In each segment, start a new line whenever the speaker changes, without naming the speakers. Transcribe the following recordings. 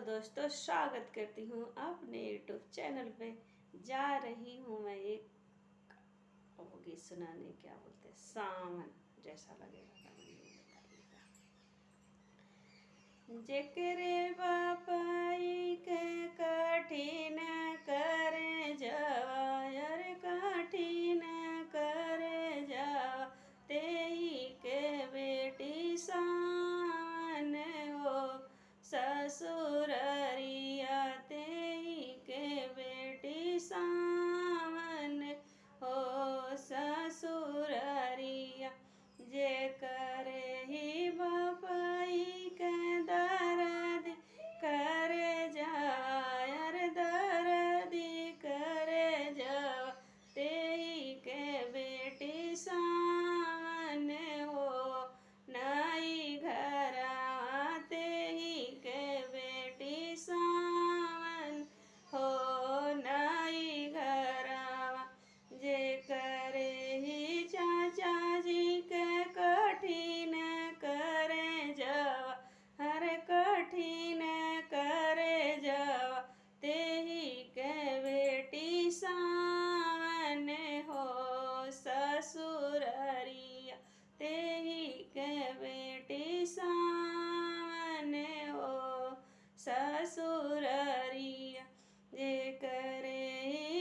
दोस्तों, स्वागत करती हूँ अपने यूट्यूब चैनल पे। जा रही हूँ मैं एक वो गीत सुनाने, क्या बोलते हैं, सावन जैसा लगेगा गाना, ये बताइएगा। जेकरे बापाई के कठिन करे जवायर, कठिन करे जवा तेई के बेटी सावन हो ससुररिया, तेई के बेटी सावन हो ससुररिया। जे करे ही बापाई के दर्द करे जायर, दर्द करे जवा तेई के बेटी सावन हो नई घरवा, तेई के बेटी सावन हो नई घरवा। जे करे ही चाचा जी के कठिन करे जवा, हर कठिन करे जवा तेही के बेटी सावन हो ससुररिया, तेही के बेटी सावन हो ससुररिया। जे करे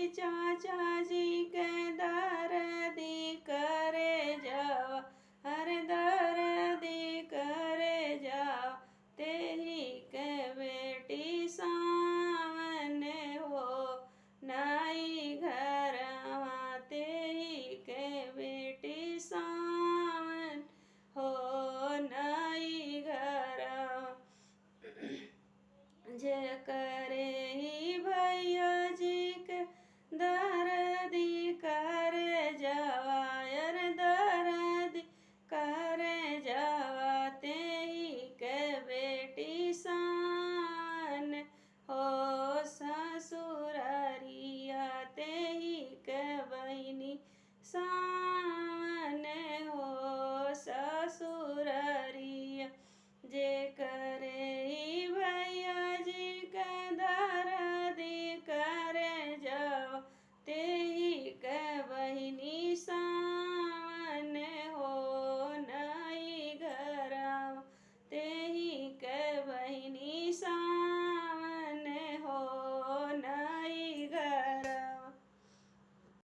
चाचा जी के दर्दी करे जवा, हर दर्दी करे जवा तेही के बेटी सावन हो नई घरवा, तेही के बेटी सावन हो नई घरवा। जे करे